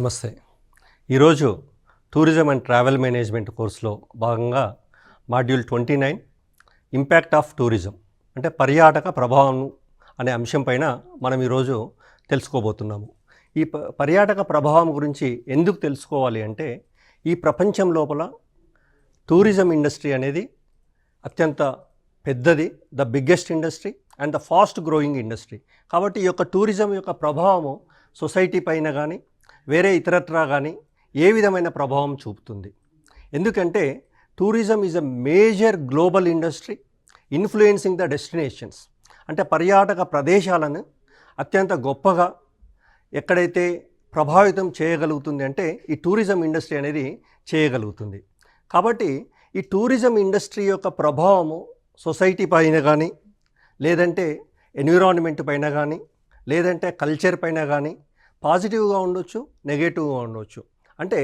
నమస్తే. ఈరోజు tourism and travel management కోర్సులో భాగంగా మాడ్యూల్ 29 ఇంపాక్ట్ ఆఫ్ టూరిజం అంటే పర్యాటక ప్రభావం అనే అంశం పైన మనం ఈరోజు తెలుసుకోబోతున్నాము. ఈ పర్యాటక ప్రభావం గురించి ఎందుకు తెలుసుకోవాలి అంటే ఈ ప్రపంచం లోపల టూరిజం ఇండస్ట్రీ అనేది అత్యంత పెద్దది, the biggest industry and the fast growing industry. కాబట్టి ఈ యొక్క టూరిజం యొక్క ప్రభావము సొసైటీ పైన కానీ వేరే ఇతరత్రా కానీ ఏ విధమైన ప్రభావం చూపుతుంది. ఎందుకంటే tourism is a major global industry influencing the destinations. అంటే పర్యాటక ప్రదేశాలను అత్యంత గొప్పగా ఎక్కడైతే ప్రభావితం చేయగలుగుతుంది అంటే ఈ టూరిజం ఇండస్ట్రీ అనేది చేయగలుగుతుంది. కాబట్టి ఈ టూరిజం ఇండస్ట్రీ యొక్క ప్రభావము సొసైటీ పైన కానీ లేదంటే ఎన్విరాన్మెంట్ పైన కానీ లేదంటే కల్చర్ పైన కానీ పాజిటివ్గా ఉండొచ్చు, నెగటివ్గా ఉండొచ్చు. అంటే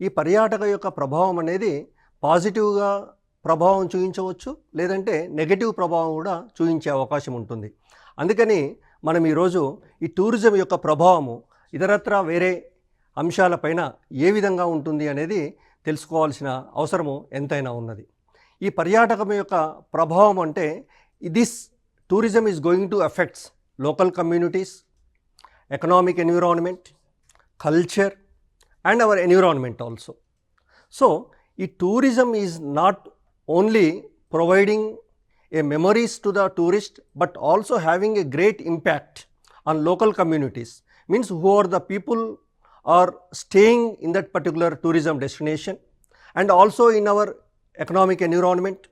ఈ పర్యాటక యొక్క ప్రభావం అనేది పాజిటివ్గా ప్రభావం చూపించవచ్చు, లేదంటే నెగటివ్ ప్రభావం కూడా చూపించే అవకాశం ఉంటుంది. అందుకని మనం ఈరోజు ఈ టూరిజం యొక్క ప్రభావము ఇతరత్రా వేరే అంశాలపైన ఏ విధంగా ఉంటుంది అనేది తెలుసుకోవాల్సిన అవసరము ఎంతైనా ఉన్నది. ఈ పర్యాటకం యొక్క ప్రభావం అంటే this tourism is going to effects local communities, economic environment, culture and our environment also. So, tourism is not only providing a memories to the tourist but also having a great impact on local communities, means who are the people are staying in that particular tourism destination and also in our economic environment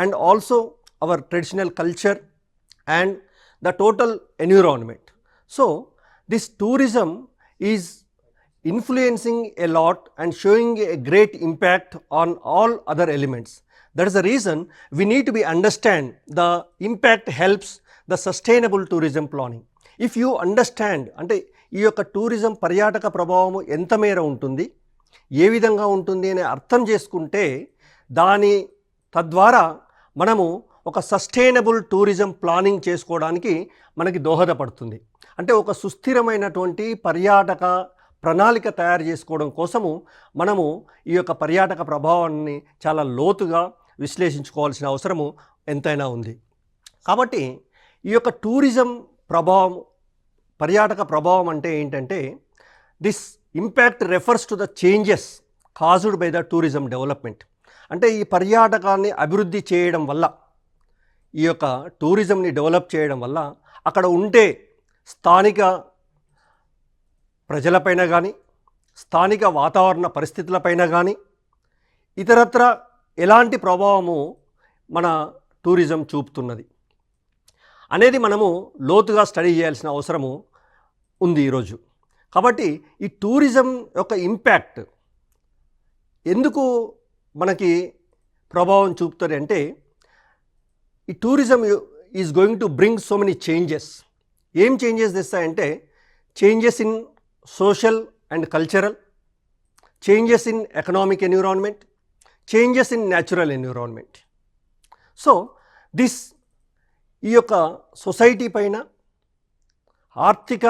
and also our traditional culture and the total environment. So, this tourism is influencing a lot and showing a great impact on all other elements. That is the reason we need to be understand the impact helps the sustainable tourism planning. If you understand అంటే ఈ యొక్క tourism పర్యాటక ప్రభావము ఎంత మేర ఉంటుంది, ఏ విధంగా ఉంటుంది అని అర్థం చేసుకుంటే దాని తద్వారా మనము ఒక సస్టైనబుల్ టూరిజం ప్లానింగ్ చేసుకోవడానికి మనకి దోహదపడుతుంది. అంటే ఒక సుస్థిరమైనటువంటి పర్యాటక ప్రణాళిక తయారు చేసుకోవడం కోసము మనము ఈ యొక్క పర్యాటక ప్రభావాన్ని చాలా లోతుగా విశ్లేషించుకోవాల్సిన అవసరము ఎంతైనా ఉంది. కాబట్టి ఈ యొక్క టూరిజం ప్రభావం పర్యాటక ప్రభావం అంటే ఏంటంటే this impact refers to the changes caused by the tourism development. అంటే ఈ పర్యాటకాన్ని అభివృద్ధి చేయడం వల్ల, ఈ యొక్క టూరిజంని డెవలప్ చేయడం వల్ల అక్కడ ఉంటే స్థానిక ప్రజలపైన కానీ స్థానిక వాతావరణ పరిస్థితులపైన కానీ ఇతరత్ర ఎలాంటి ప్రభావము మన టూరిజం చూపుతున్నది అనేది మనము లోతుగా స్టడీ చేయాల్సిన అవసరము ఉంది ఈరోజు. కాబట్టి ఈ టూరిజం యొక్క ఇంపాక్ట్ ఎందుకు మనకి ప్రభావం చూపుతుంది అంటే ఈ tourism is going to bring so many changes. ఏం చేంజెస్ తెస్తాయంటే changes in social and cultural, changes in economic environment, changes in natural environment. So this ఈ యొక్క సొసైటీ పైన, ఆర్థిక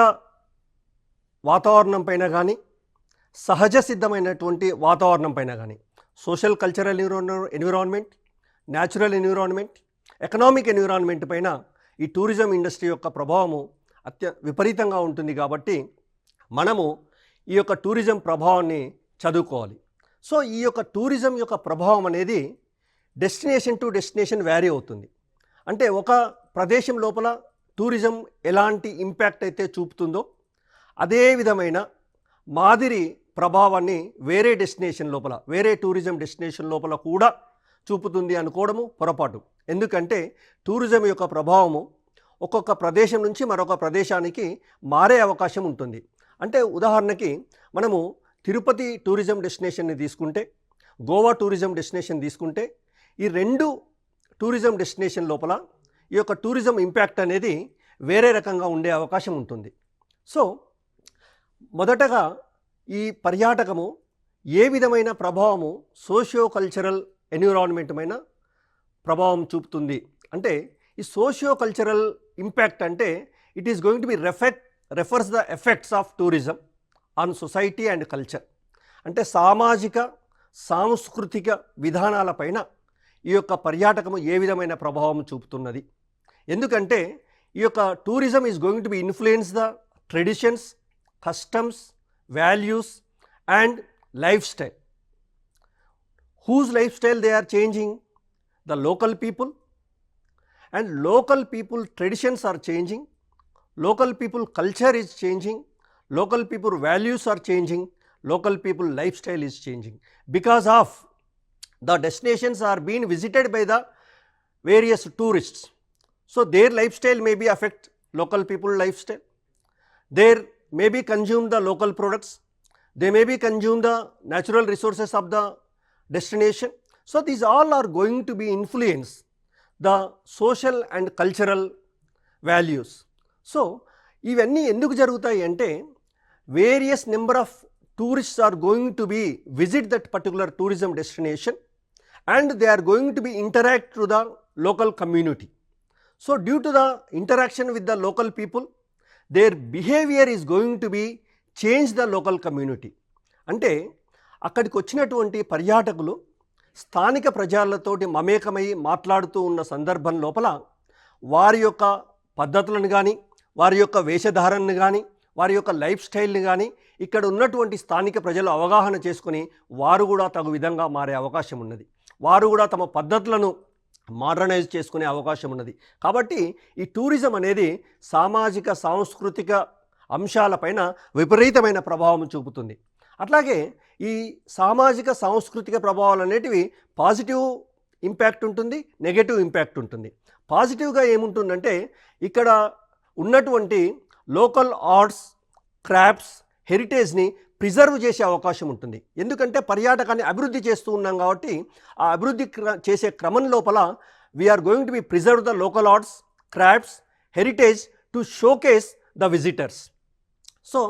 వాతావరణం పైన కానీ సహజ సిద్ధమైనటువంటి వాతావరణం పైన కానీ social cultural environment, natural environment, economic environment పైన ఈ టూరిజం ఇండస్ట్రీ యొక్క ప్రభావము విపరీతంగా ఉంటుంది. కాబట్టి మనము ఈ యొక్క టూరిజం ప్రభావాన్ని చదువుకోవాలి. సో ఈ యొక్క టూరిజం యొక్క ప్రభావం అనేది డెస్టినేషన్ టు డెస్టినేషన్ వ్యారీ అవుతుంది. అంటే ఒక ప్రదేశం లోపల టూరిజం ఎలాంటి ఇంపాక్ట్ అయితే చూపుతుందో అదే విధమైన మాదిరి ప్రభావాన్ని వేరే డెస్టినేషన్ లోపల, వేరే టూరిజం డెస్టినేషన్ లోపల కూడా చూపుతుంది అనుకోవడము పొరపాటు. ఎందుకంటే టూరిజం యొక్క ప్రభావము ఒక్కొక్క ప్రదేశం నుంచి మరొక ప్రదేశానికి మారే అవకాశం ఉంటుంది. అంటే ఉదాహరణకి మనము తిరుపతి టూరిజం డెస్టినేషన్ని తీసుకుంటే, గోవా టూరిజం డెస్టినేషన్ తీసుకుంటే ఈ రెండు టూరిజం డెస్టినేషన్ లోపల ఈ యొక్క టూరిజం ఇంపాక్ట్ అనేది వేరే రకంగా ఉండే అవకాశం ఉంటుంది. సో మొదటగా ఈ పర్యాటకము ఏ విధమైన ప్రభావము సోషియో కల్చరల్ ఎన్విరాన్మెంట్ పైన ప్రభావం చూపుతుంది అంటే ఈ సోషియో కల్చరల్ ఇంపాక్ట్ అంటే it is going to B refers the effects of tourism on society and culture. అంటే సామాజిక సాంస్కృతిక విధానాలపైన ఈ యొక్క పర్యాటకము ఏ విధమైన ప్రభావం చూపుతున్నది. ఎందుకంటే ఈ యొక్క tourism is going to be influence the traditions, customs, values and life style. Whose life style they are changing? The local people, and local people traditions are changing, local people culture is changing, local people values are changing, local people lifestyle is changing because of the destinations are being visited by the various tourists. So their lifestyle may be affect local people lifestyle, there may be consume the local products, they may be consume the natural resources of the destination. So these all are going to be influence the social and cultural values. So ఇవన్నీ ఎందుకు జరుగుతాయి అంటే various number of tourists are going to be visit that particular tourism destination and they are going to be interact to the local community. So due to the interaction with the local people, their behavior is going to be change the local community. అంటే అక్కడికి వచ్చినటువంటి పర్యాటకులు స్థానిక ప్రజలతోటి మమేకమై మాట్లాడుతూ ఉన్న సందర్భం లోపల వారి యొక్క పద్ధతులను కానీ, వారి యొక్క వేషధారణను కానీ, వారి యొక్క లైఫ్ స్టైల్ని కానీ ఇక్కడ ఉన్నటువంటి స్థానిక ప్రజలు అవగాహన చేసుకుని వారు కూడా తగు విధంగా మారే అవకాశం ఉన్నది. వారు కూడా తమ పద్ధతులను మోడర్నైజ్ చేసుకునే అవకాశం ఉన్నది. కాబట్టి ఈ టూరిజం అనేది సామాజిక సాంస్కృతిక అంశాలపైన విపరీతమైన ప్రభావం చూపుతుంది. అట్లాగే ఈ సామాజిక సాంస్కృతిక ప్రభావాలు అనేటివి పాజిటివ్ ఇంపాక్ట్ ఉంటుంది, నెగటివ్ ఇంపాక్ట్ ఉంటుంది. పాజిటివ్గా ఏముంటుందంటే ఇక్కడ ఉన్నటువంటి లోకల్ ఆర్ట్స్, క్రాఫ్ట్స్, హెరిటేజ్ని ప్రిజర్వ్ చేసే అవకాశం ఉంటుంది. ఎందుకంటే పర్యాటకాన్ని అభివృద్ధి చేస్తూ ఉన్నాం కాబట్టి ఆ అభివృద్ధి చేసే క్రమం లోపల we are going to be preserve the local arts, crafts, heritage to showcase the visitors. So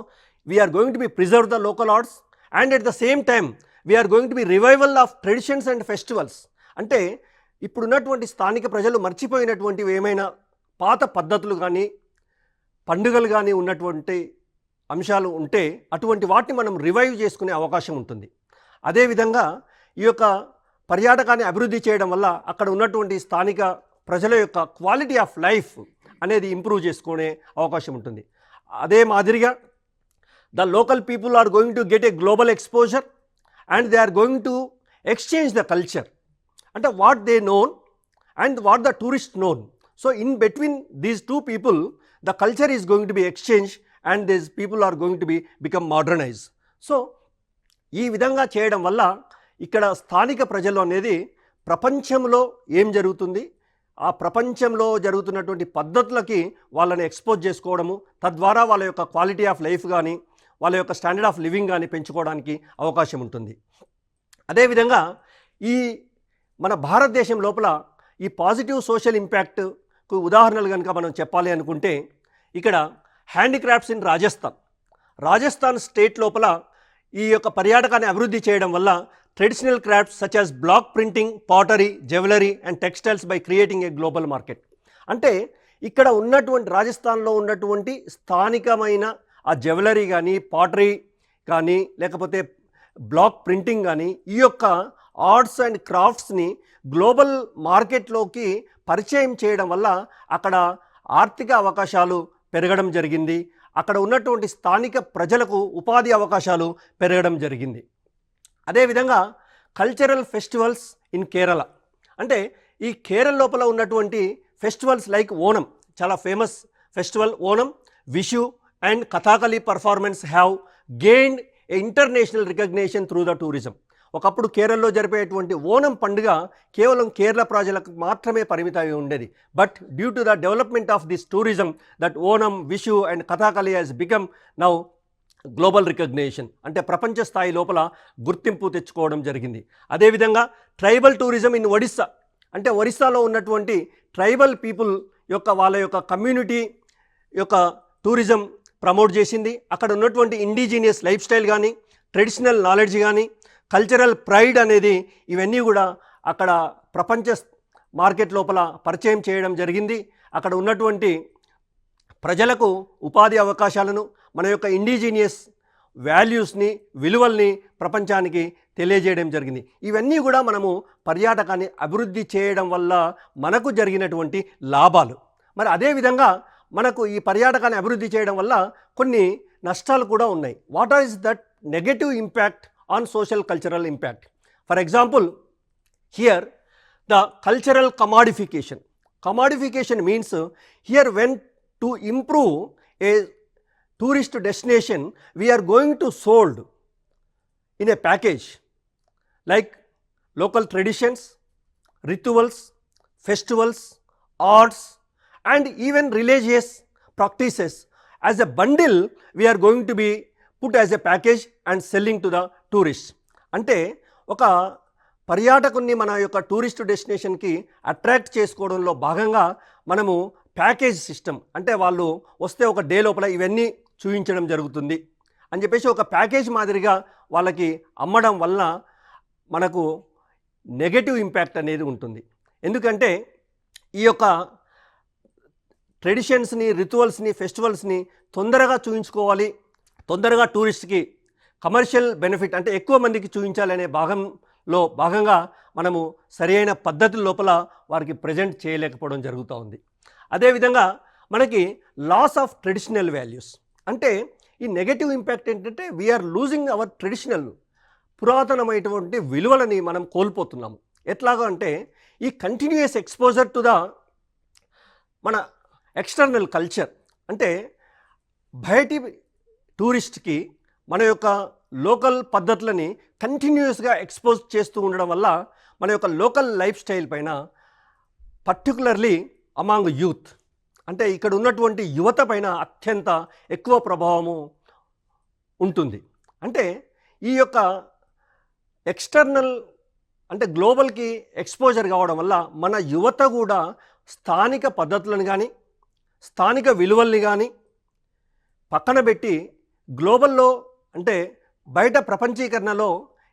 we are going to be preserve the local arts and at the same time we are going to be revival of traditions and festivals. అంటే ఇప్పుడున్నటువంటి స్థానిక ప్రజలు మర్చిపోయినటువంటివి ఏమైనా పాత పద్ధతులు కానీ పండుగలు కానీ ఉన్నటువంటి అంశాలు ఉంటే అటువంటి వాటిని మనం రివైవ్ చేసుకునే అవకాశం ఉంటుంది. అదేవిధంగా ఈ యొక్క పర్యాటకాన్ని అభివృద్ధి చేయడం వల్ల అక్కడ ఉన్నటువంటి స్థానిక ప్రజల యొక్క క్వాలిటీ ఆఫ్ లైఫ్ అనేది ఇంప్రూవ్ చేసుకునే అవకాశం ఉంటుంది. అదే మాదిరిగా the local people are going to get a global exposure and they are going to exchange the culture and what they know and what the tourists know. So in between these two people the culture is going to be exchanged and these people are going to be become modernized. So ఈ విధంగా చేయడం వల్ల ఇక్కడ స్థానిక ప్రజలు అనేది ప్రపంచంలో ఏం జరుగుతుంది, ఆ ప్రపంచంలో జరుగుతున్నటువంటి పద్ధతులకి వాళ్ళని ఎక్స్పోజ్ చేసుకోవడము, తద్వారా వాళ్ళ యొక్క క్వాలిటీ ఆఫ్ లైఫ్ కానీ వాళ్ళ యొక్క స్టాండర్డ్ ఆఫ్ లివింగ్ కానీ పెంచుకోవడానికి అవకాశం ఉంటుంది. అదేవిధంగా ఈ మన భారతదేశం లోపల ఈ పాజిటివ్ సోషల్ ఇంపాక్ట్కు ఉదాహరణలు కనుక మనం చెప్పాలి అనుకుంటే ఇక్కడ హ్యాండీక్రాఫ్ట్స్ ఇన్ రాజస్థాన్ స్టేట్ లోపల ఈ యొక్క పర్యాటకాన్ని అభివృద్ధి చేయడం వల్ల traditional crafts such as block printing, pottery, jewellery and textiles by creating a global market. అంటే ఇక్కడ ఉన్నటువంటి రాజస్థాన్లో ఉన్నటువంటి స్థానికమైన ఆ జ్యువెలరీ కానీ, పాటరీ కానీ, లేకపోతే బ్లాక్ ప్రింటింగ్ కానీ ఈ యొక్క ఆర్ట్స్ అండ్ క్రాఫ్ట్స్ని గ్లోబల్ మార్కెట్లోకి పరిచయం చేయడం వల్ల అక్కడ ఆర్థిక అవకాశాలు పెరగడం జరిగింది. అక్కడ ఉన్నటువంటి స్థానిక ప్రజలకు ఉపాధి అవకాశాలు పెరగడం జరిగింది. అదేవిధంగా కల్చరల్ ఫెస్టివల్స్ ఇన్ కేరళ. అంటే ఈ కేరళ లోపల ఉన్నటువంటి ఫెస్టివల్స్ లైక్ ఓణం, చాలా famous festival Onam, Vishu and Kathakali performance have gained a international recognition through the tourism. ఒకప్పుడు కేరళలో జరిపేటువంటి ఓణం పండుగ కేవలం కేరళ ప్రజలకు మాత్రమే పరిమితమై ఉండేది. But due to the development of this tourism that Onam, Vishu and Kathakali has become now global recognition. అంటే ప్రపంచ స్థాయి లోపల గుర్తింపు తెచ్చుకోవడం జరిగింది. అదేవిధంగా ట్రైబల్ టూరిజం ఇన్ ఒడిస్సా. అంటే ఒరిస్సాలో ఉన్నటువంటి ట్రైబల్ పీపుల్ యొక్క వాళ్ళ యొక్క కమ్యూనిటీ యొక్క టూరిజం ప్రమోట్ చేసింది. అక్కడ ఉన్నటువంటి ఇండిజినియస్ లైఫ్ స్టైల్ కానీ, ట్రెడిషనల్ నాలెడ్జ్ కానీ, కల్చరల్ ప్రైడ్ అనేది ఇవన్నీ కూడా అక్కడ ప్రపంచ మార్కెట్ లోపల పరిచయం చేయడం జరిగింది. అక్కడ ఉన్నటువంటి ప్రజలకు ఉపాధి అవకాశాలను, మన యొక్క ఇండిజినియస్ వాల్యూస్ని, విలువల్ని ప్రపంచానికి తెలియజేయడం జరిగింది. ఇవన్నీ కూడా మనము పర్యాటకాన్ని అభివృద్ధి చేయడం వల్ల మనకు జరిగినటువంటి లాభాలు. మరి అదేవిధంగా మనకు ఈ పర్యాటకాన్ని అభివృద్ధి చేయడం వల్ల కొన్ని నష్టాలు కూడా ఉన్నాయి. What is that negative impact on social cultural impact? For example, here the cultural commodification. Commodification means here when to improve a tourist destination, we are going to sold in a package like local traditions, rituals, festivals, arts and even religious practices as a bundle we are going to be put as a package and selling to the tourists. అంటే ఒక పర్యాటకుని మన యొక్క tourist డెస్టినేషన్కి attract చేసుకోవడంలో భాగంగా మనము package system, అంటే వాళ్ళు వస్తే ఒక డే లోపల ఇవన్నీ చూపించడం జరుగుతుంది అని చెప్పేసి ఒక ప్యాకేజ్ మాదిరిగా వాళ్ళకి అమ్మడం వల్ల మనకు నెగటివ్ ఇంపాక్ట్ అనేది ఉంటుంది. ఎందుకంటే ఈ యొక్క ట్రెడిషన్స్ని, రిచువల్స్ని, ఫెస్టివల్స్ని తొందరగా చూపించుకోవాలి, తొందరగా టూరిస్ట్కి కమర్షియల్ బెనిఫిట్ అంటే ఎక్కువ మందికి చూపించాలనే భాగంగా మనము సరైన పద్ధతుల లోపల వారికి ప్రజెంట్ చేయలేకపోవడం జరుగుతూ ఉంది. అదేవిధంగా మనకి లాస్ ఆఫ్ ట్రెడిషనల్ వాల్యూస్, అంటే ఈ నెగటివ్ ఇంపాక్ట్ ఏంటంటే వీఆర్ లూజింగ్ అవర్ ట్రెడిషనల్, పురాతనమైనటువంటి విలువలని మనం కోల్పోతున్నాము. ఎట్లాగా అంటే ఈ కంటిన్యూయస్ ఎక్స్పోజర్ టు ద మన ఎక్స్టర్నల్ కల్చర్, అంటే బయటి టూరిస్ట్కి మన యొక్క లోకల్ పద్ధతులని కంటిన్యూస్గా ఎక్స్పోజ్ చేస్తూ ఉండడం వల్ల మన యొక్క లోకల్ లైఫ్ స్టైల్ పైన, పర్టికులర్లీ అమాంగ్ యూత్, అంటే ఇక్కడ ఉన్నటువంటి యువత పైన అత్యంత ఎక్కువ ప్రభావము ఉంటుంది. అంటే ఈ యొక్క ఎక్స్టర్నల్ అంటే గ్లోబల్కి ఎక్స్పోజర్ కావడం వల్ల మన యువత కూడా స్థానిక పద్ధతులను కానీ స్థానిక విలువల్ని కానీ పక్కన పెట్టి గ్లోబల్లో అంటే బయట ప్రపంచీకరణలో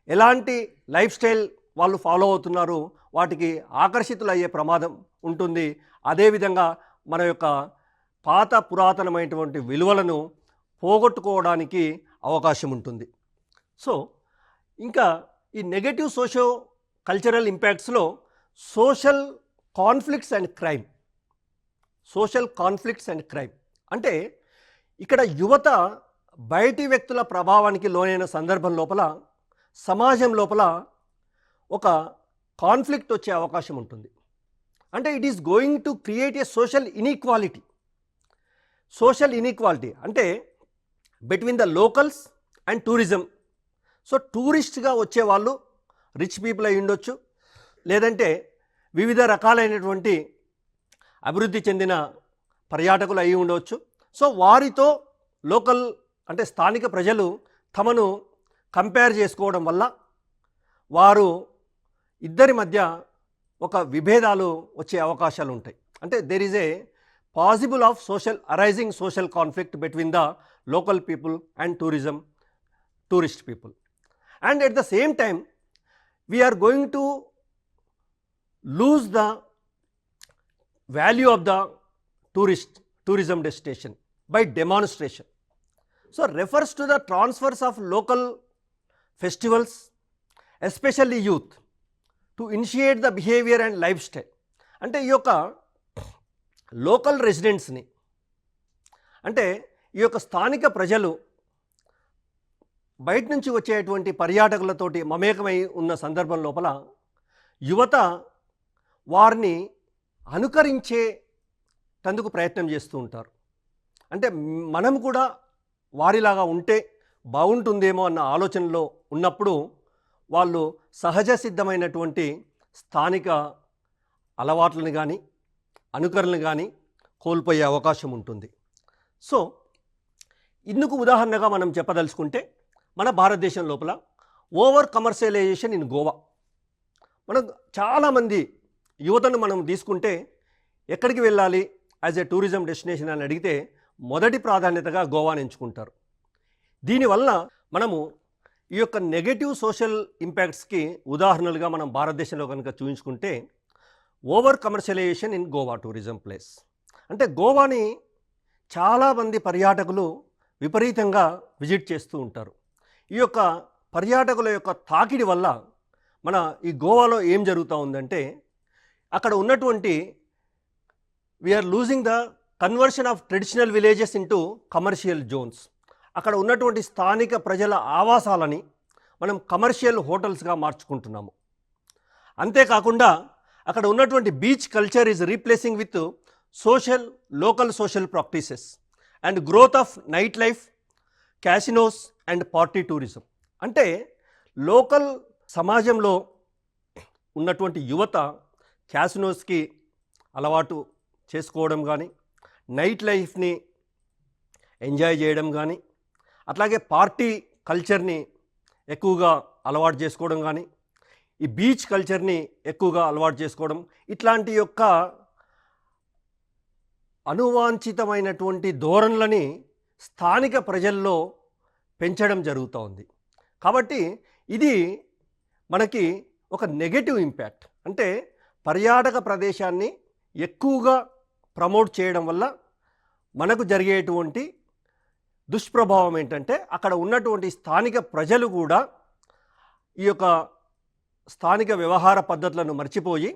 ఎలాంటి లైఫ్ స్టైల్ వాళ్ళు ఫాలో అవుతున్నారు, వాటికి ఆకర్షితులు అయ్యే ప్రమాదం ఉంటుంది. అదేవిధంగా మన యొక్క పాత పురాతనమైనటువంటి విలువలను పోగొట్టుకోవడానికి అవకాశం ఉంటుంది. సో ఇంకా ఈ నెగటివ్ సోషో కల్చరల్ ఇంపాక్ట్స్లో social conflicts and crime. Social conflicts and crime అంటే ఇక్కడ యువత బయటి వ్యక్తుల ప్రభావానికి లోనైన సందర్భం లోపల సమాజం లోపల ఒక కాన్ఫ్లిక్ట్ వచ్చే అవకాశం ఉంటుంది. అంటే it is going to create a social inequality. Social inequality అంటే between the locals and tourism. So టూరిస్ట్గా వచ్చేవాళ్ళు రిచ్ పీపుల్ అయి ఉండొచ్చు, లేదంటే వివిధ రకాలైనటువంటి అభివృద్ధి చెందిన పర్యాటకులు అయి ఉండవచ్చు. సో వారితో లోకల్ అంటే స్థానిక ప్రజలు తమను కంపేర్ చేసుకోవడం వల్ల వారు ఇద్దరి మధ్య ఒక విభేదాలు వచ్చే అవకాశాలు ఉంటాయి. అంటే there is a possible of arising social conflict between the local people and tourist people. And at the same time we are going to lose the value of the tourism destination by demonstration. So refers to the transfers of local festivals, especially youth, to initiate the behavior and lifestyle. అంటే ఈ యొక్క local రెసిడెంట్స్ని, అంటే ఈ యొక్క స్థానిక ప్రజలు బయట నుంచి వచ్చేటువంటి పర్యాటకులతోటి మమేకమై ఉన్న సందర్భం లోపల యువత వారిని అనుకరించే తందుకు ప్రయత్నం చేస్తూ ఉంటారు. అంటే మనం కూడా వారిలాగా ఉంటే బాగుంటుందేమో అన్న ఆలోచనలో ఉన్నప్పుడు వాళ్ళు సహజ సిద్ధమైనటువంటి స్థానిక అలవాట్లను కానీ అనుకరణలు కానీ కోల్పోయే అవకాశం ఉంటుంది. సో ఇందుకు ఉదాహరణగా మనం చెప్పదలుచుకుంటే మన భారతదేశం లోపల ఓవర్ కమర్షియలైజేషన్ ఇన్ గోవా. మనం చాలామంది యువతను మనం తీసుకుంటే ఎక్కడికి వెళ్ళాలి యాజ్ ఏ టూరిజం డెస్టినేషన్ అని అడిగితే మొదటి ప్రాధాన్యతగా గోవాని ఎంచుకుంటారు. దీనివల్ల మనము ఈ యొక్క నెగటివ్ సోషల్ ఇంపాక్ట్స్కి ఉదాహరణలుగా మనం భారతదేశంలో కనుక చూపించుకుంటే over commercialisation in Goa tourism place. అంటే గోవాని చాలామంది పర్యాటకులు విపరీతంగా విజిట్ చేస్తూ ఉంటారు. ఈ యొక్క పర్యాటకుల యొక్క తాకిడి వల్ల మన ఈ గోవాలో ఏం జరుగుతూ ఉందంటే, అక్కడ ఉన్నటువంటి we are losing the conversion of traditional villages into commercial zones. అక్కడ ఉన్నటువంటి స్థానిక ప్రజల ఆవాసాలని మనం కమర్షియల్ హోటల్స్గా మార్చుకుంటున్నాము. అంతేకాకుండా అక్కడ ఉన్నటువంటి beach culture is replacing with local social practices and growth of night life, casinos and party tourism. అంటే లోకల్ సమాజంలో ఉన్నటువంటి యువత క్యాసినోస్కి అలవాటు చేసుకోవడం కానీ, నైట్ లైఫ్ని ఎంజాయ్ చేయడం కానీ, అట్లాగే పార్టీ కల్చర్ని ఎక్కువగా అలవాటు చేసుకోవడం కానీ, ఈ బీచ్ కల్చర్ని ఎక్కువగా అలవాటు చేసుకోవడం, ఇట్లాంటి యొక్క అనువాంఛితమైనటువంటి ధోరణులని స్థానిక ప్రజల్లో పెంచడం జరుగుతూ ఉంది. కాబట్టి ఇది మనకి ఒక నెగటివ్ ఇంపాక్ట్. అంటే పర్యాటక ప్రదేశాన్ని ఎక్కువగా ప్రమోట్ చేయడం వల్ల మనకు జరిగేటువంటి దుష్ప్రభావం ఏంటంటే, అక్కడ ఉన్నటువంటి స్థానిక ప్రజలు కూడా ఈ యొక్క స్థానిక వ్యవహార పద్ధతులను మర్చిపోయి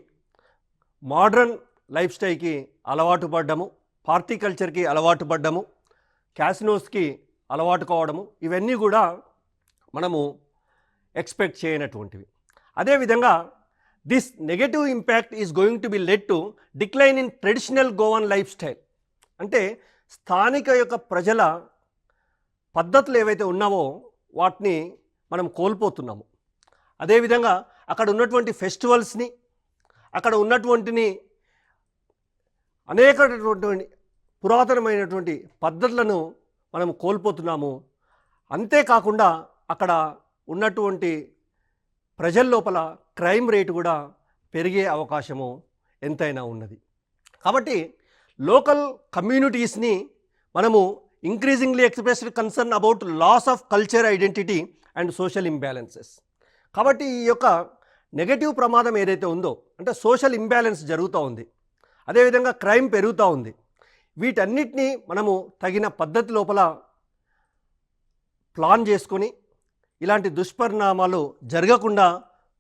మోడ్రన్ లైఫ్ స్టైల్కి అలవాటు పడ్డము, పార్టీ కల్చర్కి అలవాటు పడ్డము, క్యాసినోస్కి అలవాటు కావడము, ఇవన్నీ కూడా మనము ఎక్స్పెక్ట్ చేయనటువంటివి. అదేవిధంగా this negative impact is going to B led to decline in traditional Goan life style. అంటే స్థానిక యొక్క ప్రజల పద్ధతులు ఏవైతే ఉన్నావో వాటిని మనం కోల్పోతున్నాము. అదేవిధంగా అక్కడ ఉన్నటువంటి ఫెస్టివల్స్ని, అక్కడ ఉన్నటువంటిని అనేకటువంటి పురాతనమైనటువంటి పద్ధతులను మనం కోల్పోతున్నాము. అంతేకాకుండా అక్కడ ఉన్నటువంటి ప్రజల లోపల క్రైమ్ రేటు కూడా పెరిగే అవకాశము ఎంతైనా ఉన్నది. కాబట్టి లోకల్ కమ్యూనిటీస్ని మనము increasingly expressed concern about loss of culture identity and social imbalances. కాబట్టి ఈ యొక్క నెగటివ్ ప్రమాదం ఏదైతే ఉందో, అంటే సోషల్ ఇంబ్యాలెన్స్ జరుగుతూ ఉంది, అదేవిధంగా క్రైమ్ పెరుగుతూ ఉంది, వీటన్నిటినీ మనము తగిన పద్ధతి లోపల ప్లాన్ చేసుకొని ఇలాంటి దుష్పరిణామాలు జరగకుండా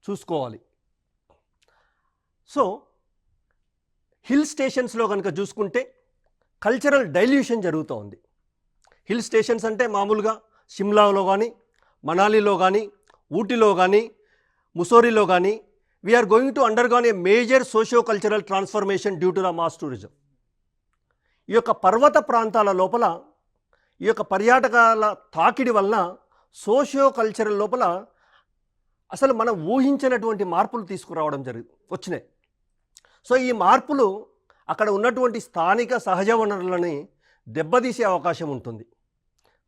చూసుకోవాలి. సో హిల్ స్టేషన్స్లో కనుక చూసుకుంటే కల్చరల్ డైల్యూషన్ జరుగుతూ ఉంది. హిల్ స్టేషన్స్ అంటే మామూలుగా షిమ్లాలో కానీ, మనాలిలో కానీ, ఊటీలో కానీ, ముసోరిలో కానీ we are going to undergone a major socio cultural transformation due to the mass tourism. ఈ యొక్క పర్వత ప్రాంతాల లోపల ఈ యొక్క పర్యాటకాల తాకిడి వలన సోషియో కల్చరల్ లోపల అసలు మనం ఊహించినటువంటి మార్పులు తీసుకురావడం వచ్చినాయి. సో ఈ మార్పులు అక్కడ ఉన్నటువంటి స్థానిక సహజ వనరులని దెబ్బతీసే అవకాశం ఉంటుంది.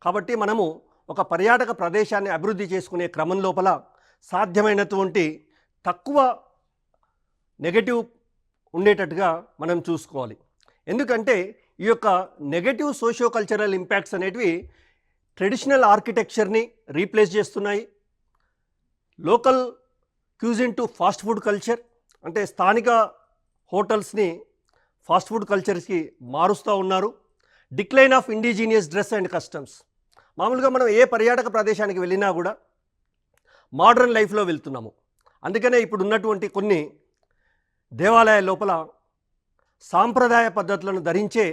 కాబట్టి మనము ఒక పర్యాటక ప్రదేశాన్ని అభివృద్ధి చేసుకునే క్రమం లోపల సాధ్యమైనటువంటి తక్కువ నెగటివ్ ఉండేటట్టుగా మనం చూసుకోవాలి. ఎందుకంటే ఈ యొక్క నెగటివ్ సోషియో కల్చరల్ ఇంపాక్ట్స్ అనేటివి ట్రెడిషనల్ ఆర్కిటెక్చర్ని రీప్లేస్ చేస్తున్నాయి. Local cuisine to fast food culture, అంటే స్థానిక హోటల్స్ని ఫాస్ట్ ఫుడ్ కల్చర్స్కి మారుస్తూ ఉన్నారు. Decline of indigenous dress and customs. మామూలుగా మనం ఏ పర్యాటక ప్రదేశానికి వెళ్ళినా కూడా మోడ్రన్ లైఫ్లో వెళ్తున్నాము. అందుకనే ఇప్పుడు ఉన్నటువంటి కొన్ని దేవాలయాల లోపల సాంప్రదాయ పద్ధతులను ధరించే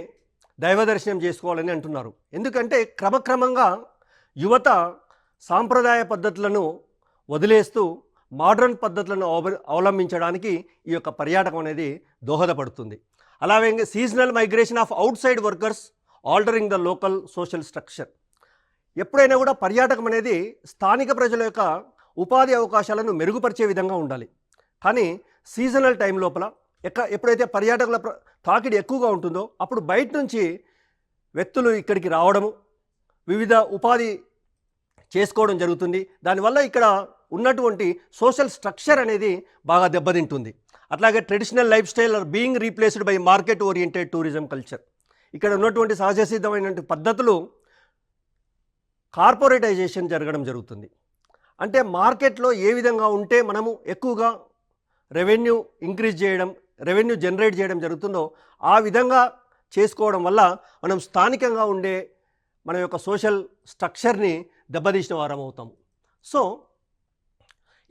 దైవ దర్శనం చేసుకోవాలని అంటున్నారు. ఎందుకంటే క్రమక్రమంగా యువత సాంప్రదాయ పద్ధతులను వదిలేస్తూ మోడ్రన్ పద్ధతులను అవలంబించడానికి ఈ యొక్క పర్యాటకం అనేది దోహదపడుతుంది. అలాగే seasonal migration of out side workers altering the local social structure. ఎప్పుడైనా కూడా పర్యాటకం అనేది స్థానిక ప్రజల యొక్క ఉపాధి అవకాశాలను మెరుగుపరిచే విధంగా ఉండాలి. కానీ సీజనల్ టైం లోపల ఎప్పుడైతే పర్యాటకుల తాకిడి ఎక్కువగా ఉంటుందో అప్పుడు బయట నుంచి వ్యక్తులు ఇక్కడికి రావడము, వివిధ ఉపాధి చేసుకోవడం జరుగుతుంది. దానివల్ల ఇక్కడ ఉన్నటువంటి సోషల్ స్ట్రక్చర్ అనేది బాగా దెబ్బతింటుంది. అట్లాగే traditional life style or being replaced by market oriented tourism culture. ఇక్కడ ఉన్నటువంటి సహజ సిద్ధమైనటువంటి పద్ధతులు కార్పొరేటైజేషన్ జరగడం జరుగుతుంది. అంటే మార్కెట్లో ఏ విధంగా ఉంటే మనము ఎక్కువగా రెవెన్యూ ఇంక్రీజ్ చేయడం, రెవెన్యూ జనరేట్ చేయడం జరుగుతుందో ఆ విధంగా చేసుకోవడం వల్ల మనం స్థానికంగా ఉండే మన యొక్క సోషల్ స్ట్రక్చర్ని దెబ్బతీసిన వారం అవుతాము. సో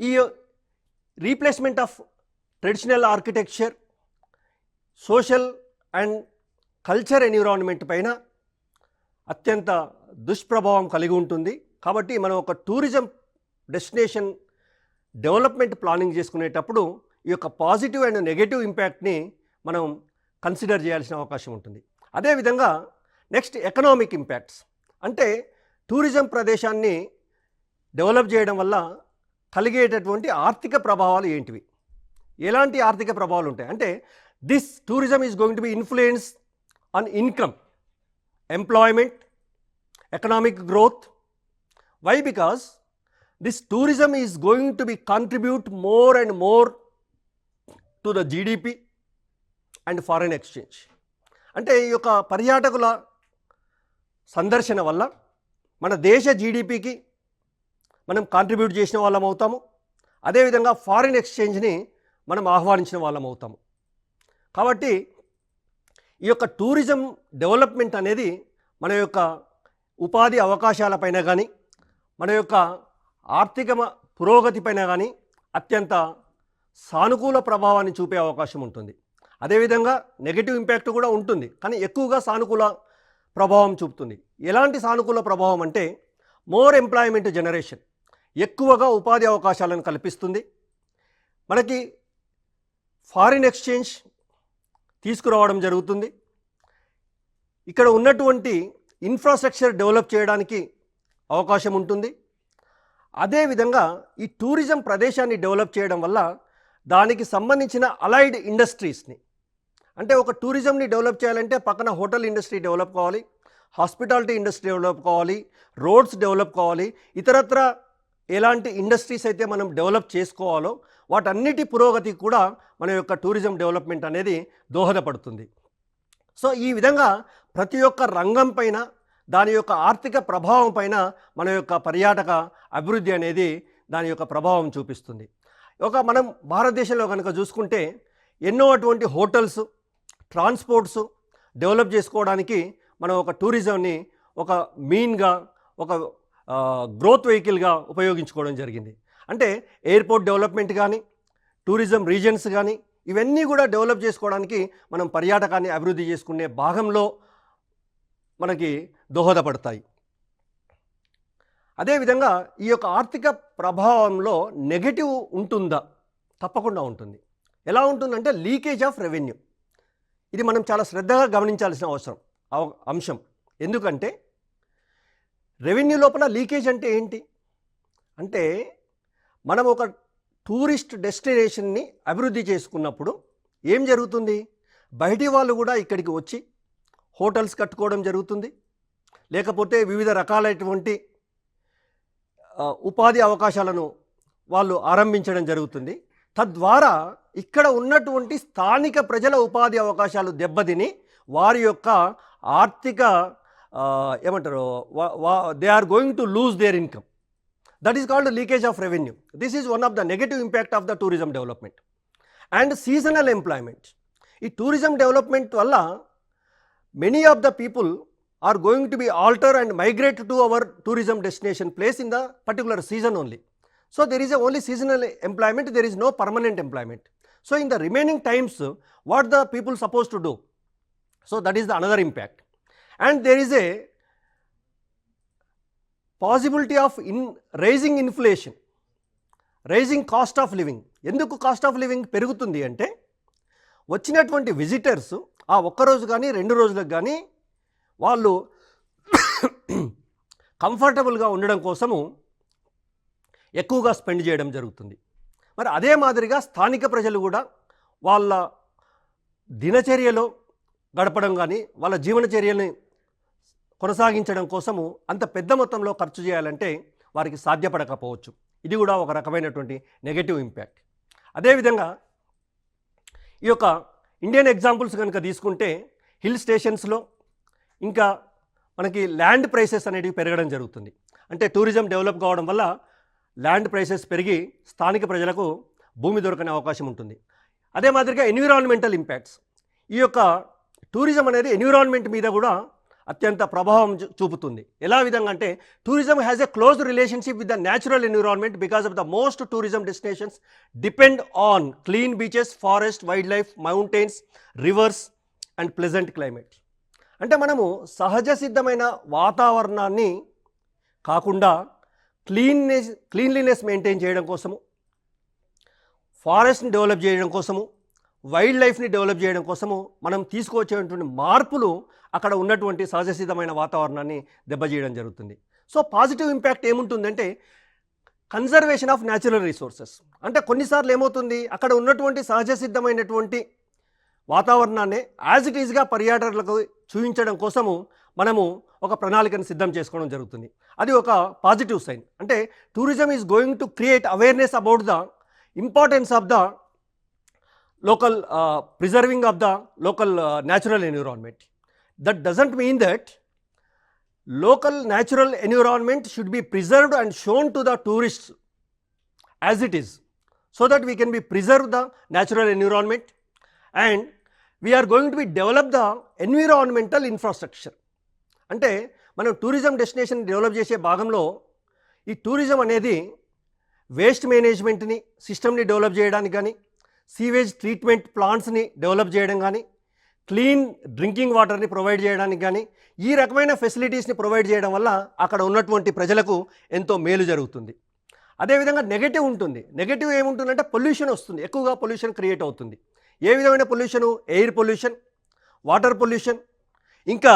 ఈ replacement of traditional architecture, social and culture environment పైన అత్యంత దుష్ప్రభావం కలిగి ఉంటుంది. కాబట్టి మనం ఒక టూరిజం డెస్టినేషన్ డెవలప్మెంట్ ప్లానింగ్ చేసుకునేటప్పుడు ఈ యొక్క పాజిటివ్ అండ్ నెగటివ్ ఇంపాక్ట్ని మనం కన్సిడర్ చేయాల్సిన అవకాశం ఉంటుంది. అదేవిధంగా నెక్స్ట్ ఎకనామిక్ ఇంపాక్ట్స్, అంటే టూరిజం ప్రదేశాన్ని డెవలప్ చేయడం వల్ల కలిగేటటువంటి ఆర్థిక ప్రభావాలు ఏంటివి, ఎలాంటి ఆర్థిక ప్రభావాలు ఉంటాయి అంటే this tourism is going to be influence on income, employment, economic growth. Why? Because this tourism is going to be contribute more and more to the GDP and foreign exchange. అంటే ఈ యొక్క పర్యాటకుల సందర్శన వల్ల మన దేశ జీడిపికి మనం కాంట్రిబ్యూట్ చేసిన వాళ్ళం అవుతాము. అదేవిధంగా ఫారిన్ ఎక్స్చేంజ్ని మనం ఆహ్వానించిన వాళ్ళం అవుతాము. కాబట్టి ఈ యొక్క టూరిజం డెవలప్మెంట్ అనేది మన యొక్క ఉపాధి అవకాశాలపైన కానీ మన యొక్క ఆర్థిక పురోగతి పైన కానీ అత్యంత సానుకూల ప్రభావాన్ని చూపే అవకాశం ఉంటుంది. అదేవిధంగా నెగటివ్ ఇంపాక్ట్ కూడా ఉంటుంది, కానీ ఎక్కువగా సానుకూల ప్రభావం చూపుతుంది. ఎలాంటి సానుకూల ప్రభావం అంటే మోర్ ఎంప్లాయ్మెంట్ జనరేషన్, ఎక్కువగా ఉపాధి అవకాశాలను కల్పిస్తుంది. మనకి ఫారిన్ ఎక్స్చేంజ్ తీసుకురావడం జరుగుతుంది. ఇక్కడ ఉన్నటువంటి ఇన్ఫ్రాస్ట్రక్చర్ డెవలప్ చేయడానికి అవకాశం ఉంటుంది. అదేవిధంగా ఈ టూరిజం ప్రదేశాన్ని డెవలప్ చేయడం వల్ల దానికి సంబంధించిన అలైడ్ ఇండస్ట్రీస్ని, అంటే ఒక టూరిజంని డెవలప్ చేయాలంటే పక్కన హోటల్ ఇండస్ట్రీ డెవలప్ కావాలి, హాస్పిటాలిటీ ఇండస్ట్రీ డెవలప్ కావాలి, రోడ్స్ డెవలప్ కావాలి, ఇతరత్ర ఎలాంటి ఇండస్ట్రీస్ అయితే మనం డెవలప్ చేసుకోవాలో వాటన్నిటి పురోగతికి కూడా మన యొక్క టూరిజం డెవలప్మెంట్ అనేది దోహదపడుతుంది. సో ఈ విధంగా ప్రతి ఒక్క రంగం పైన దాని యొక్క ఆర్థిక ప్రభావం పైన మన యొక్క పర్యాటక అభివృద్ధి అనేది దాని యొక్క ప్రభావం చూపిస్తుంది. మనం భారతదేశంలో కనుక చూసుకుంటే ఎన్నో అటువంటి హోటల్స్, ట్రాన్స్పోర్ట్స్ డెవలప్ చేసుకోవడానికి మనం ఒక టూరిజంని ఒక మీన్గా, ఒక గ్రోత్ వెహికల్గా ఉపయోగించుకోవడం జరిగింది. అంటే ఎయిర్పోర్ట్ డెవలప్మెంట్ కానీ, టూరిజం రీజన్స్ కానీ, ఇవన్నీ కూడా డెవలప్ చేసుకోవడానికి మనం పర్యాటకాన్ని అభివృద్ధి చేసుకునే భాగంలో మనకి దోహదపడతాయి. అదేవిధంగా ఈ యొక్క ఆర్థిక ప్రభావంలో నెగటివ్ ఉంటుందా? తప్పకుండా ఉంటుంది. ఎలా ఉంటుందంటే లీకేజ్ ఆఫ్ రెవెన్యూ. ఇది మనం చాలా శ్రద్ధగా గమనించాల్సిన అంశం. ఎందుకంటే రెవెన్యూ లోపల లీకేజ్ అంటే ఏంటి అంటే, మనం ఒక టూరిస్ట్ డెస్టినేషన్ని అభివృద్ధి చేసుకున్నప్పుడు ఏం జరుగుతుంది, బయటి వాళ్ళు కూడా ఇక్కడికి వచ్చి హోటల్స్ కట్టుకోవడం జరుగుతుంది, లేకపోతే వివిధ రకాలైనటువంటి ఉపాధి అవకాశాలను వాళ్ళు ఆరంభించడం జరుగుతుంది. తద్వారా ఇక్కడ ఉన్నటువంటి స్థానిక ప్రజల ఉపాధి అవకాశాలు దెబ్బతిని వారి యొక్క ఆర్థిక ఏమంటారు, they are going to lose their income. That is called leakage of revenue. This is one of the negative impact of the tourism development. And seasonal employment. ఈ టూరిజం డెవలప్మెంట్ వల్ల many of the people are going to be alter and migrate to our tourism destination place in the particular season only. So there is a only seasonal employment, there is no permanent employment. So in the remaining times, what the people supposed to do? So that is the another impact. And there is a possibility of raising inflation, raising cost of living. ఎందుకు cost of living పెరుగుతుంది అంటే, వచ్చినటువంటి visitors ఆ ఒక్కరోజు కానీ 2 రోజులకు కానీ వాళ్ళు కంఫర్టబుల్గా ఉండడం కోసము ఎక్కువగా స్పెండ్ చేయడం జరుగుతుంది. మరి అదే మాదిరిగా స్థానిక ప్రజలు కూడా వాళ్ళ దినచర్యలో గడపడం కానీ వాళ్ళ జీవనచర్యని కొనసాగించడం కోసము అంత పెద్ద మొత్తంలో ఖర్చు చేయాలంటే వారికి సాధ్యపడకపోవచ్చు. ఇది కూడా ఒక రకమైనటువంటి నెగటివ్ ఇంపాక్ట్. అదేవిధంగా ఈ యొక్క ఇండియన్ ఎగ్జాంపుల్స్ కనుక తీసుకుంటే హిల్ స్టేషన్స్లో ఇంకా మనకి ల్యాండ్ ప్రైసెస్ అనేటివి పెరగడం జరుగుతుంది. అంటే టూరిజం డెవలప్ కావడం వల్ల ల్యాండ్ ప్రైసెస్ పెరిగి స్థానిక ప్రజలకు భూమి దొరకనే అవకాశం ఉంటుంది. అదే మాదిరిగా ఎన్విరాన్మెంటల్ ఇంపాక్ట్స్. ఈ యొక్క టూరిజం అనేది ఎన్విరాన్మెంట్ మీద కూడా అత్యంత ప్రభావం చూపుతుంది. ఎలా విధంగా అంటే tourism has a close relationship with the natural environment because of the most tourism destinations depend on clean beaches, forest, wild life, mountains, reverse and pleasant climate. అంటే మనము సహజ సిద్ధమైన వాతావరణాన్ని కాకుండా క్లీన్లీనెస్ మెయింటైన్ చేయడం కోసము, ఫారెస్ట్ని డెవలప్ చేయడం కోసము, వైల్డ్ లైఫ్ని డెవలప్ చేయడం కోసము మనం తీసుకువచ్చేటువంటి మార్పులు అక్కడ ఉన్నటువంటి సహజ సిద్ధమైన వాతావరణాన్ని దెబ్బతీయడం జరుగుతుంది. సో పాజిటివ్ ఇంపాక్ట్ ఏముంటుందంటే కన్జర్వేషన్ ఆఫ్ న్యాచురల్ రిసోర్సెస్. అంటే కొన్నిసార్లు ఏమవుతుంది, అక్కడ ఉన్నటువంటి సహజ సిద్ధమైనటువంటి వాతావరణాన్ని యాజ్ ఇట్ ఈజ్గా పర్యాటకులకు చూపించడం కోసము మనము ఒక ప్రణాళికను సిద్ధం చేసుకోవడం జరుగుతుంది. అది ఒక పాజిటివ్ సైన్. అంటే tourism is going to create awareness about the importance of the local preserving of the local natural environment. That doesn't mean that local natural environment should be preserved and shown to the tourists as it is, so that we can be preserve the natural environment, and we are going to be develop the environmental infrastructure. అంటే మనం tourism destination develop చేసే భాగంలో ఈ tourism అనేది waste మేనేజ్మెంట్ని సిస్టమ్ని develop చేయడానికి కానీ, sewage treatment ప్లాంట్స్ని develop చేయడం కానీ, క్లీన్ డ్రింకింగ్ వాటర్ని ప్రొవైడ్ చేయడానికి కానీ, ఈ రకమైన ఫెసిలిటీస్ని ప్రొవైడ్ చేయడం వల్ల అక్కడ ఉన్నటువంటి ప్రజలకు ఎంతో మేలు జరుగుతుంది. అదేవిధంగా నెగటివ్ ఉంటుంది. నెగటివ్ ఏముంటుందంటే పొల్యూషన్ వస్తుంది, ఎక్కువగా పొల్యూషన్ క్రియేట్ అవుతుంది. ఏ విధమైన pollution? Air pollution, water pollution, ఇంకా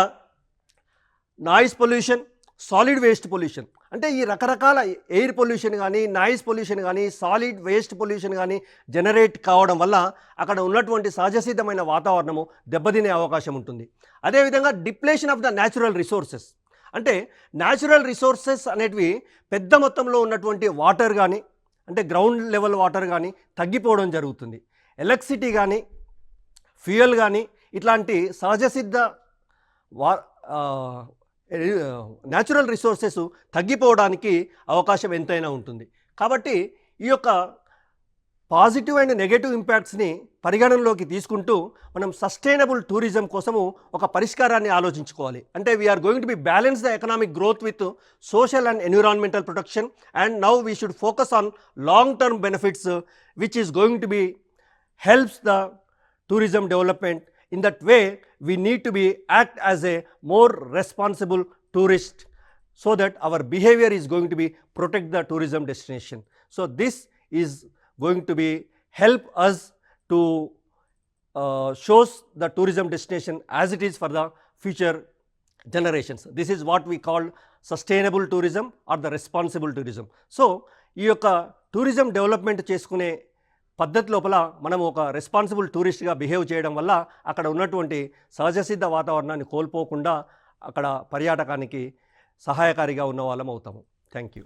noise pollution, solid waste pollution. అంటే ఈ రకరకాల ఎయిర్ పొల్యూషన్ కానీ, నాయిస్ పొల్యూషన్ కానీ, సాలిడ్ వేస్ట్ పొల్యూషన్ కానీ జనరేట్ కావడం వల్ల అక్కడ ఉన్నటువంటి సహజసిద్ధమైన వాతావరణము దెబ్బతినే అవకాశం ఉంటుంది. అదేవిధంగా depletion of the natural resources. అంటే న్యాచురల్ రిసోర్సెస్ అనేటివి పెద్ద మొత్తంలో ఉన్నటువంటి వాటర్ కానీ, అంటే గ్రౌండ్ లెవెల్ వాటర్ కానీ తగ్గిపోవడం జరుగుతుంది. ఎలక్ట్రిసిటీ కానీ, ఫ్యూయల్ కానీ ఇట్లాంటి సహజసిద్ధ న్యాచురల్ రిసోర్సెస్ తగ్గిపోవడానికి అవకాశం ఎంతైనా ఉంటుంది. కాబట్టి ఈ యొక్క పాజిటివ్ అండ్ నెగటివ్ ఇంపాక్ట్స్ని పరిగణనలోకి తీసుకుంటూ మనం సస్టైనబుల్ టూరిజం కోసము ఒక పరిష్కారాన్ని ఆలోచించుకోవాలి. అంటే we are going to be balance the economic growth with social and environmental protection, and now we should focus on long term benefits which is going to be helps the tourism development. In that way, we need to be act as a more responsible tourist, so that our behavior is going to be protect the tourism destination. So this is going to be help us to shows the tourism destination as it is for the future generations. This is what we call sustainable tourism or the responsible tourism. So ఈ యొక్క tourism development చేసుకునే పద్ధతి లోపల మనం ఒక responsible టూరిస్ట్గా behave చేయడం వల్ల అక్కడ ఉన్నటువంటి సహజసిద్ధ వాతావరణాన్ని కోల్పోకుండా అక్కడ పర్యాటకానికి సహాయకారిగా ఉన్న వాళ్ళం అవుతాము. Thank you.